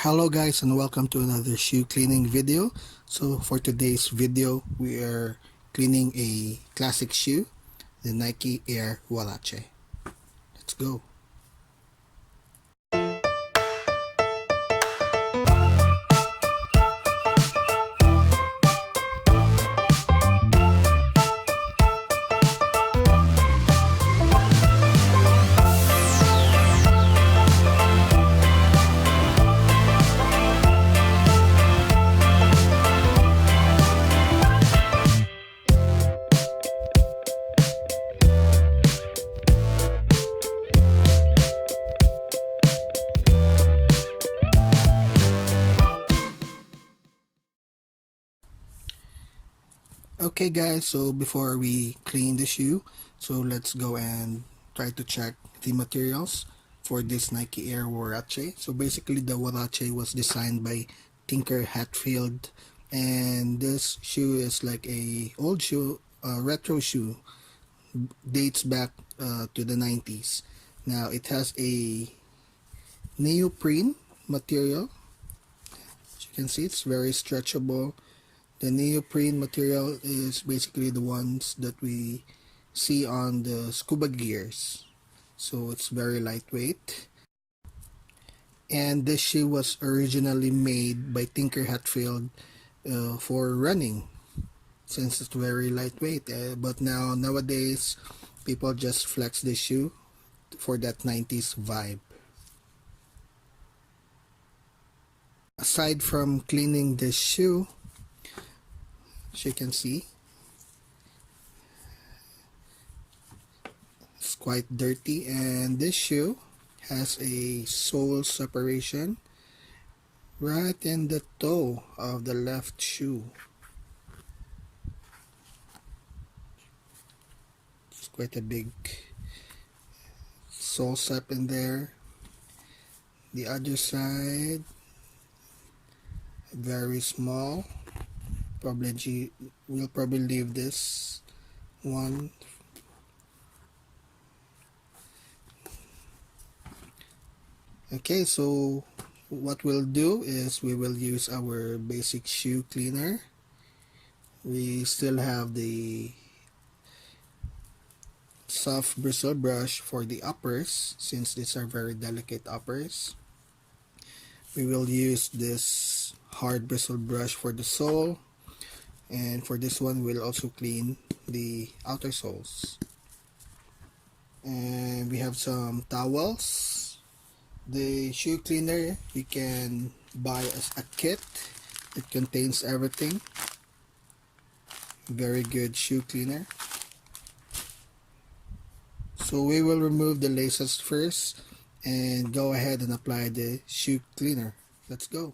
Hello guys, and welcome to another shoe cleaning video. So for today's video, we are cleaning a classic shoe, the Nike Air Huarache. Let's go. Okay guys, so before we clean the shoe, so let's go and try to check the materials for this Nike Air Huarache. So basically the Huarache was designed by Tinker Hatfield, and this shoe is like a old shoe, retro shoe, dates back to the 90s. Now it has a neoprene material. As you can see, it's very stretchable. The neoprene material is basically the ones that we see on the scuba gears. So it's very lightweight. And this shoe was originally made by Tinker Hatfield for running, since it's very lightweight. But nowadays, people just flex this shoe for that 90s vibe. Aside from cleaning this shoe, as you can see, it's quite dirty, and this shoe has a sole separation right in the toe of the left shoe. It's quite a big sole sep in there. The other side, very small. We'll probably leave this one. Okay, so what we'll do is we will use our basic shoe cleaner. We still have the soft bristle brush for the uppers, since these are very delicate uppers. We will use this hard bristle brush for the sole. And for this one, we'll also clean the outer soles. And we have some towels. The shoe cleaner, you can buy as a kit. It contains everything. Very good shoe cleaner. So we will remove the laces first and go ahead and apply the shoe cleaner. Let's go.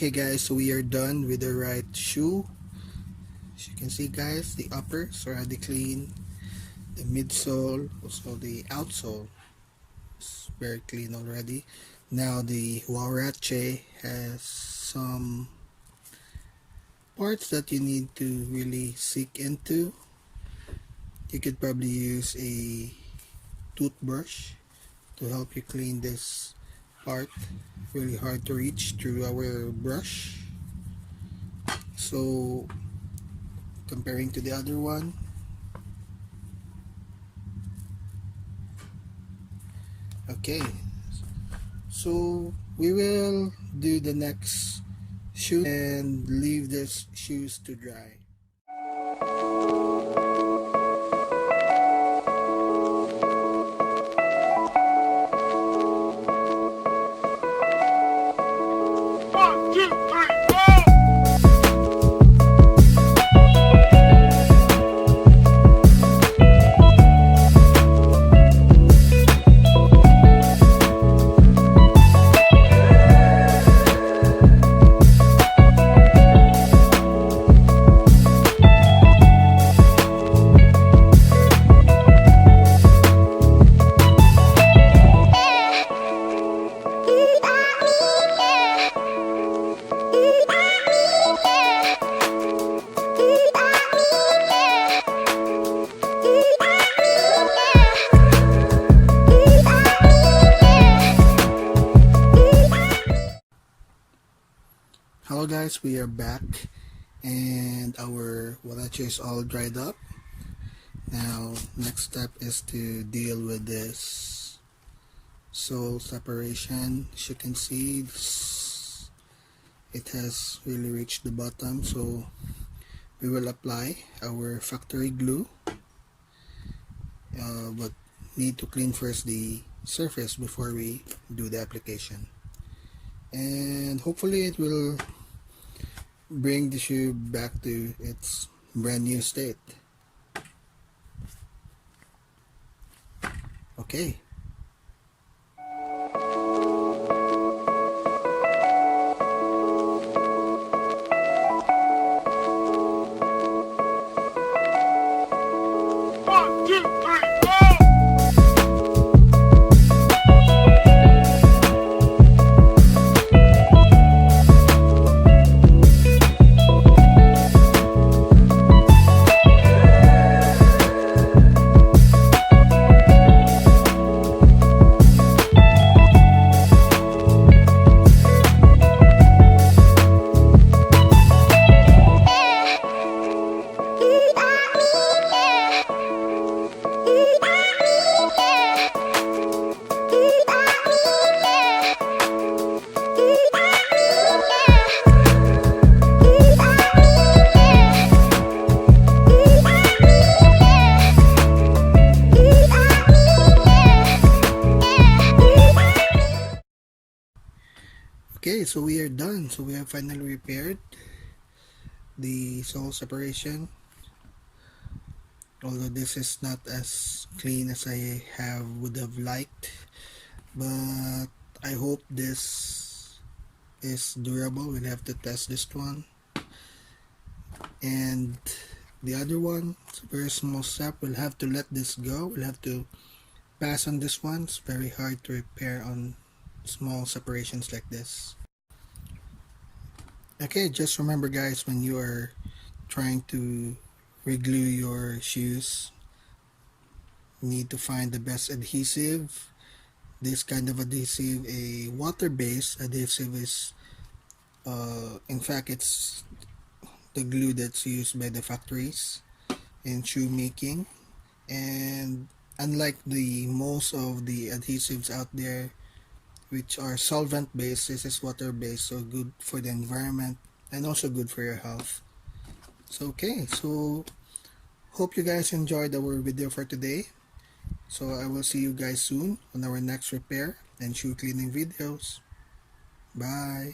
Okay guys, so we are done with the right shoe. As you can see guys, the upper is already clean, the midsole, also the outsole is very clean already. Now the Huarache has some parts that you need to really seek into. You could probably use a toothbrush to help you clean this part. Really hard to reach through our brush. So comparing to the other one, okay, so we will do the next shoe and leave these shoes to dry. Hello guys, we are back and our huarache is all dried up. Now next step is to deal with this sole separation. As you can see, it has really reached the bottom, so we will apply our factory glue, but need to clean first the surface before we do the application, and hopefully it will bring the shoe back to its brand new state. Okay. Okay, so we are done. So we have finally repaired the sole separation. Although this is not as clean as I would have liked, but I hope this is durable. We'll have to test this one. And the other one, it's a very small step. We'll have to let this go. We'll have to pass on this one. It's very hard to repair on small separations like this. Okay, just remember guys, when you are trying to reglue your shoes, you need to find the best adhesive. This kind of adhesive, a water-based adhesive, is in fact it's the glue that's used by the factories in shoe making. And unlike the most of the adhesives out there which are solvent based, this is water based, so good for the environment and also good for your health. So okay, so hope you guys enjoyed our video for today. So I will see you guys soon on our next repair and shoe cleaning videos. Bye.